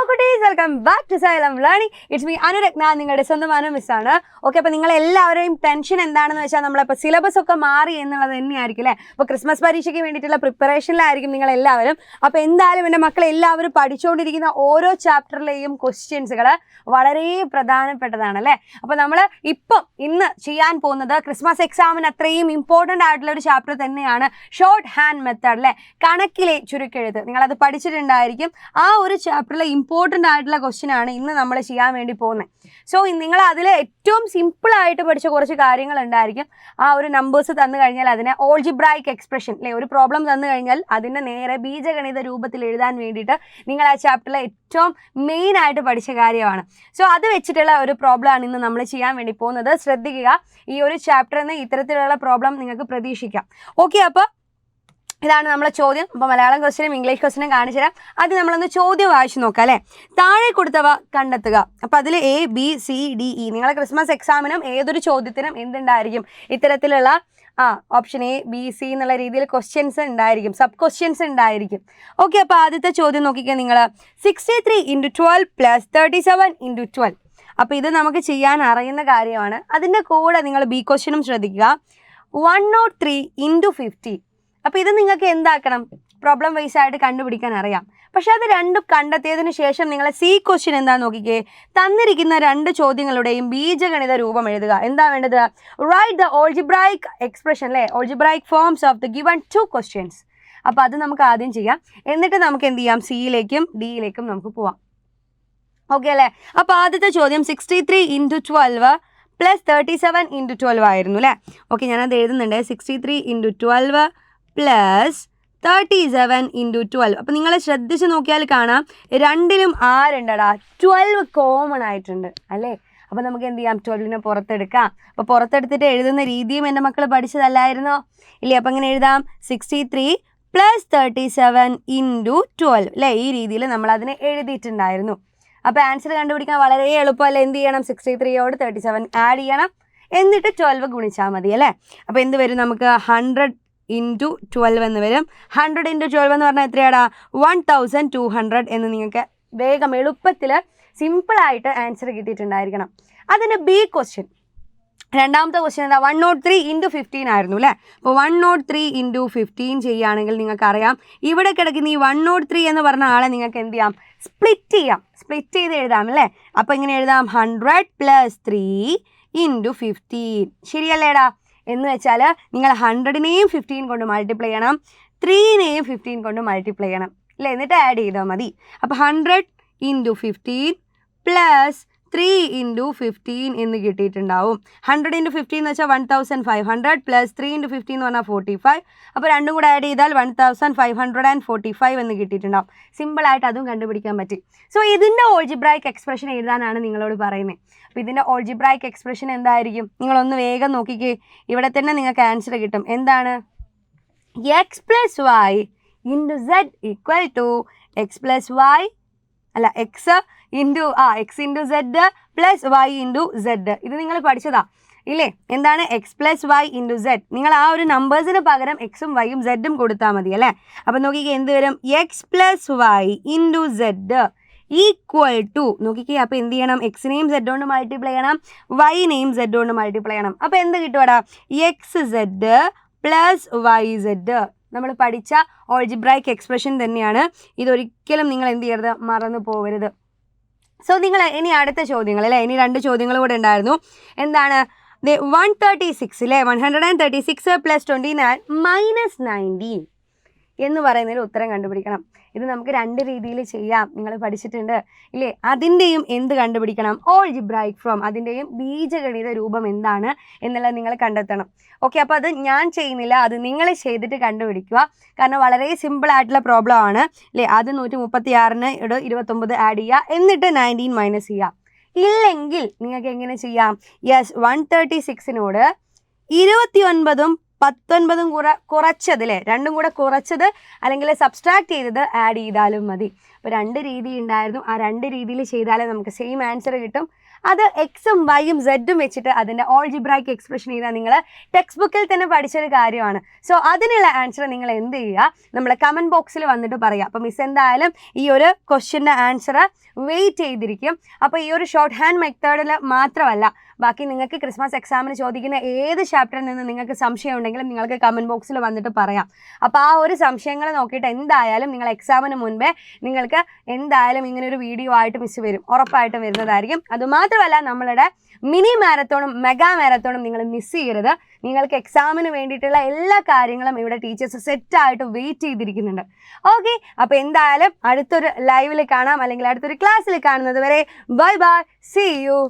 കുട്ടീസ്, welcome back to Xylem learning. It's me Anuratna, നിങ്ങളുടെ സ്വന്തം Anu മിസ്സാണ്. Okay, അപ്പോൾ നിങ്ങളെല്ലാവരെയും ടെൻഷൻ എന്താണെന്ന് വെച്ചാൽ നമ്മളിപ്പോൾ സിലബസ് ഒക്കെ മാറി എന്നുള്ളത് തന്നെയായിരിക്കും അല്ലേ. അപ്പോൾ ക്രിസ്മസ് പരീക്ഷയ്ക്ക് വേണ്ടിയിട്ടുള്ള പ്രിപ്പറേഷനിലായിരിക്കും നിങ്ങളെല്ലാവരും. അപ്പോൾ എന്തായാലും എൻ്റെ മക്കളെല്ലാവരും പഠിച്ചുകൊണ്ടിരിക്കുന്ന ഓരോ ചാപ്റ്ററിലെയും ക്വസ്റ്റ്യൻസുകൾ വളരെ പ്രധാനപ്പെട്ടതാണ് അല്ലേ. അപ്പോൾ നമ്മൾ ഇന്ന് ചെയ്യാൻ പോകുന്നത് ക്രിസ്മസ് എക്സാമിന് അത്രയും ഇമ്പോർട്ടൻ്റ് ആയിട്ടുള്ള ഒരു ചാപ്റ്റർ തന്നെയാണ് ഷോർട്ട് ഹാൻഡ് മെത്തേഡ് അല്ലേ, കണക്കിലെ ചുരുക്കെഴുത്ത്. നിങ്ങളത് പഠിച്ചിട്ടുണ്ടായിരിക്കും. ആ ഒരു ചാപ്റ്ററിലെ ഇമ്പോർട്ടൻ്റ് ആയിട്ടുള്ള ക്വസ്റ്റ്യൻ ആണ് ഇന്ന് നമ്മൾ ചെയ്യാൻ വേണ്ടി പോകുന്നത്. സോ നിങ്ങൾ അതിൽ ഏറ്റവും സിമ്പിളായിട്ട് പഠിച്ച കുറച്ച് കാര്യങ്ങൾ ഉണ്ടായിരിക്കും. ആ ഒരു നമ്പേഴ്സ് തന്നു കഴിഞ്ഞാൽ അതിനെ ഓൾജിബ്രായിക് എക്സ്പ്രഷൻ അല്ലേ, ഒരു പ്രോബ്ലം തന്നു കഴിഞ്ഞാൽ അതിൻ്റെ നേരെ ബീജഗണിത രൂപത്തിൽ എഴുതാൻ വേണ്ടിയിട്ട് നിങ്ങൾ ആ ചാപ്റ്ററിലെ ഏറ്റവും മെയിൻ ആയിട്ട് പഠിച്ച കാര്യമാണ്. സോ അത് വെച്ചിട്ടുള്ള ഒരു പ്രോബ്ലം ആണ് ഇന്ന് നമ്മൾ ചെയ്യാൻ വേണ്ടി പോകുന്നത്. ശ്രദ്ധിക്കുക, ഈ ഒരു ചാപ്റ്ററിൽ നിന്ന് ഇത്തരത്തിലുള്ള പ്രോബ്ലം നിങ്ങൾക്ക് പ്രതീക്ഷിക്കാം. ഓക്കെ, അപ്പോൾ ഇതാണ് നമ്മളെ ചോദ്യം. അപ്പോൾ മലയാളം ക്വസ്റ്റ്യനും ഇംഗ്ലീഷ് ക്വസ്റ്റ്യനും കാണിച്ചു തരാം. അത് നമ്മളൊന്ന് ചോദ്യം വായിച്ചു നോക്കാം അല്ലേ. താഴെ കൊടുത്തവ കണ്ടെത്തുക. അപ്പോൾ അതിൽ ABCDE നിങ്ങളെ ക്രിസ്മസ് എക്സാമിനും ഏതൊരു ചോദ്യത്തിനും എന്തുണ്ടായിരിക്കും, ഇത്തരത്തിലുള്ള ഓപ്ഷൻ ABC എന്നുള്ള രീതിയിൽ ക്വസ്റ്റ്യൻസ് ഉണ്ടായിരിക്കും, സബ് ക്വസ്റ്റ്യൻസ് ഉണ്ടായിരിക്കും. ഓക്കെ, അപ്പോൾ ആദ്യത്തെ ചോദ്യം നോക്കിക്കുക നിങ്ങൾ. 63 × 12 + 37 × 12. അപ്പോൾ ഇത് നമുക്ക് ചെയ്യാൻ അറിയുന്ന കാര്യമാണ്. അതിൻ്റെ കൂടെ നിങ്ങൾ B ക്വസ്റ്റ്യനും ശ്രദ്ധിക്കുക. 103 × 50. അപ്പോൾ ഇത് നിങ്ങൾക്ക് എന്താക്കണം, പ്രോബ്ലം വൈസ് ആയിട്ട് കണ്ടുപിടിക്കാൻ അറിയാം. പക്ഷെ അത് രണ്ടും കണ്ടെത്തിയതിന് ശേഷം നിങ്ങളെ C ക്വസ്റ്റ്യൻ എന്താണെന്ന് നോക്കിക്കേ. തന്നിരിക്കുന്ന രണ്ട് ചോദ്യങ്ങളുടെയും ബീജഗണിത രൂപം എഴുതുക. എന്താ വേണ്ടത്? റൈറ്റ് ദ ഓൾജിബ്രായിക് എക്സ്പ്രഷൻ അല്ലേ, algebraic forms of the given 2 questions. അപ്പോൾ അത് നമുക്ക് ആദ്യം ചെയ്യാം. എന്നിട്ട് നമുക്ക് എന്ത് ചെയ്യാം, Cയിലേക്കും Dയിലേക്കും നമുക്ക് പോവാം. ഓക്കെ അല്ലേ. അപ്പോൾ ആദ്യത്തെ ചോദ്യം 63 × 12 + 37 × 12 ആയിരുന്നു അല്ലേ. ഓക്കെ, ഞാനത് എഴുതുന്നുണ്ട്. 63 × 12 + 37 × 12. അപ്പോൾ നിങ്ങൾ ശ്രദ്ധിച്ച് നോക്കിയാൽ കാണാം, രണ്ടിലും ആരുണ്ടടാ, 12 കോമൺ ആയിട്ടുണ്ട് അല്ലേ. അപ്പോൾ നമുക്ക് എന്ത് ചെയ്യാം, 12നെ പുറത്തെടുക്കാം. അപ്പോൾ പുറത്തെടുത്തിട്ട് എഴുതുന്ന രീതിയും എൻ്റെ മക്കൾ പഠിച്ചതല്ലായിരുന്നോ ഇല്ലേ. അപ്പോൾ അങ്ങനെ എഴുതാം 63 + 37 × 12 അല്ലേ. ഈ രീതിയിൽ നമ്മൾ അതിനെ എഴുതിയിട്ടുണ്ടായിരുന്നു. അപ്പോൾ ആൻസർ കണ്ടുപിടിക്കാൻ വളരെ എളുപ്പമല്ലേ. എന്ത് ചെയ്യണം, 63യോട് 37 ആഡ് ചെയ്യണം, എന്നിട്ട് 12 ഗുണിച്ചാൽ മതി അല്ലേ. അപ്പോൾ എന്ത് വരും, നമുക്ക് 100 × 12 എന്ന് വരും. 100 × 12 എന്ന് പറഞ്ഞാൽ എത്രയാടാ, 1200 എന്ന് നിങ്ങൾക്ക് വേഗം എളുപ്പത്തിൽ സിമ്പിളായിട്ട് ആൻസർ കിട്ടിയിട്ടുണ്ടായിരിക്കണം. അതിൻ്റെ B ക്വസ്റ്റ്യൻ, രണ്ടാമത്തെ ക്വസ്റ്റ്യൻ എന്താ, 103 × 15 ആയിരുന്നു അല്ലേ. അപ്പോൾ 103 × 15 ചെയ്യുകയാണെങ്കിൽ നിങ്ങൾക്കറിയാം, ഇവിടെ കിടക്കുന്ന ഈ 103 എന്ന് പറഞ്ഞ ആളെ നിങ്ങൾക്ക് എന്ത് ചെയ്യാം, സ്പ്ലിറ്റ് ചെയ്ത് എഴുതാം അല്ലേ. അപ്പോൾ ഇങ്ങനെ എഴുതാം, 100 + 3 × 15. ശരിയല്ലേടാ. എന്ന് വെച്ചാൽ നിങ്ങൾ 100നെയും 15 കൊണ്ട് മൾട്ടിപ്ലൈ ചെയ്യണം, 3നെയും 15 കൊണ്ട് മൾട്ടിപ്ലൈ ചെയ്യണം അല്ലേ, എന്നിട്ട് ആഡ് ചെയ്താൽ മതി. അപ്പോൾ 100 × 15 + 3 × 15 എന്ന് കിട്ടിയിട്ടുണ്ടാവും. 100 × 15 എന്ന് വെച്ചാൽ 1500 + 3 × 15 എന്ന് പറഞ്ഞാൽ 45. അപ്പോൾ രണ്ടും കൂടെ ആഡ് ചെയ്താൽ 1545 എന്ന് കിട്ടിയിട്ടുണ്ടാവും. സിമ്പിളായിട്ട് അതും കണ്ടുപിടിക്കാൻ പറ്റി. സോ ഇതിൻ്റെ ഓൾജിബ്രായിക് എക്സ്പ്രഷൻ എഴുതാനാണ് നിങ്ങളോട് പറയുന്നത്. അപ്പോൾ ഇതിൻ്റെ ഓൾജിബ്രായിക് എക്സ്പ്രഷൻ എന്തായിരിക്കും, നിങ്ങളൊന്ന് വേഗം നോക്കിക്കേ. ഇവിടെ തന്നെ നിങ്ങൾക്ക് ആൻസർ കിട്ടും. എന്താണ്, x + y × z = x + y അല്ല x × z + y × z. ഇത് നിങ്ങൾ പഠിച്ചതാ ഇല്ലേ. എന്താണ് x + y × z. നിങ്ങൾ ആ ഒരു നമ്പേഴ്സിന് പകരം എക്സും വൈയും സെഡും കൊടുത്താൽ മതി അല്ലേ. അപ്പം നോക്കിക്കേ എന്ത് വരും, x + y × z = നോക്കിക്കേ. അപ്പോൾ എന്ത് ചെയ്യണം, എക്സിനെയും z കൊണ്ട് മൾട്ടിപ്ലൈ ചെയ്യണം, വൈനെയും z കൊണ്ട് മൾട്ടിപ്ലൈ ചെയ്യണം. അപ്പോൾ എന്ത് കിട്ടുവാടാ, xz + yz. നമ്മൾ പഠിച്ച ഓൾജിബ്രായിക് എക്സ്പ്രഷൻ തന്നെയാണ്. ഇതൊരിക്കലും നിങ്ങൾ എന്ത് ചെയ്യരുത്, മറന്നു പോകരുത്. സോ നിങ്ങൾ ഇനി അടുത്ത ചോദ്യങ്ങൾ അല്ലേ, ഇനി 2 ചോദ്യങ്ങൾ കൂടെ ഉണ്ടായിരുന്നു. എന്താണ്, 136 അല്ലേ, 136 + 29 - 19 എന്ന് പറയുന്നതിൽ ഉത്തരം കണ്ടുപിടിക്കണം. ഇത് നമുക്ക് 2 രീതിയിൽ ചെയ്യാം, നിങ്ങൾ പഠിച്ചിട്ടുണ്ട് ഇല്ലേ. അതിൻ്റെയും എന്ത് കണ്ടുപിടിക്കണം, ഓൾജിബ്രായിക് ഫോം, അതിൻ്റെയും ബീജഗണിത രൂപം എന്താണ് എന്നുള്ളത് നിങ്ങൾ കണ്ടെത്തണം. ഓക്കെ, അപ്പോൾ അത് ഞാൻ ചെയ്യുന്നില്ല, അത് നിങ്ങൾ ചെയ്തിട്ട് കണ്ടുപിടിക്കുക. കാരണം വളരെ സിമ്പിൾ ആയിട്ടുള്ള പ്രോബ്ലം ആണ് അല്ലേ. ആദ്യം 136ന് 29 ആഡ് ചെയ്യുക, എന്നിട്ട് 19 മൈനസ് ചെയ്യുക. ഇല്ലെങ്കിൽ നിങ്ങൾക്ക് എങ്ങനെ ചെയ്യാം, 136നോട് 29ഉം 19ഉം കുറച്ചത് അല്ലേ, രണ്ടും കൂടെ കുറച്ചത് അല്ലെങ്കിൽ സബ്സ്ട്രാക്ട് ചെയ്തത് ആഡ് ചെയ്താലും മതി. അപ്പോൾ 2 രീതി ഉണ്ടായിരുന്നു. ആ 2 രീതിയിൽ ചെയ്താലേ നമുക്ക് സെയിം ആൻസർ കിട്ടും. അത് എക്സും വൈയും സെഡും വെച്ചിട്ട് അതിൻ്റെ ഓൾജിബ്രായിക്ക് എക്സ്പ്രഷൻ ചെയ്താൽ നിങ്ങൾ ടെക്സ്റ്റ് ബുക്കിൽ തന്നെ പഠിച്ചൊരു കാര്യമാണ്. സോ അതിനുള്ള ആൻസർ നിങ്ങൾ എന്ത് ചെയ്യുക, നമ്മളെ കമൻറ്റ് ബോക്സിൽ വന്നിട്ട് പറയുക. അപ്പോൾ മിസ് എന്തായാലും ഈ ഒരു ക്വസ്റ്റ്യൻ്റെ ആൻസർ വെയിറ്റ് ചെയ്തിരിക്കും. അപ്പോൾ ഈ ഒരു ഷോർട്ട് ഹാൻഡ് മെത്തേഡിൽ മാത്രമല്ല, ബാക്കി നിങ്ങൾക്ക് ക്രിസ്മസ് എക്സാമിന് ചോദിക്കുന്ന ഏത് ചാപ്റ്ററിൽ നിന്ന് നിങ്ങൾക്ക് സംശയം ഉണ്ടെങ്കിലും നിങ്ങൾക്ക് കമൻറ്റ് ബോക്സിൽ വന്നിട്ട് പറയാം. അപ്പോൾ ആ ഒരു സംശയങ്ങൾ നോക്കിയിട്ട് എന്തായാലും നിങ്ങൾ എക്സാമിന് മുൻപേ നിങ്ങൾക്ക് എന്തായാലും ഇങ്ങനെ ഒരു വീഡിയോ ആയിട്ട് മിസ് വരും, ഉറപ്പായിട്ടും വരുന്നതായിരിക്കും. അതുമാത്രമല്ല നമ്മളുടെ മിനി മാരത്തോണും മെഗാ മാരത്തോണും നിങ്ങൾ മിസ് ചെയ്യരുത്. നിങ്ങൾക്ക് എക്സാമിന് വേണ്ടിയിട്ടുള്ള എല്ലാ കാര്യങ്ങളും ഇവിടെ ടീച്ചേഴ്സ് സെറ്റായിട്ട് വെയിറ്റ് ചെയ്തിരിക്കുന്നുണ്ട്. ഓക്കെ, അപ്പോൾ എന്തായാലും അടുത്തൊരു ലൈവിൽ കാണാം, അല്ലെങ്കിൽ അടുത്തൊരു ക്ലാസ്സിൽ കാണുന്നത് വരെ ബൈ ബൈ, സീ യു.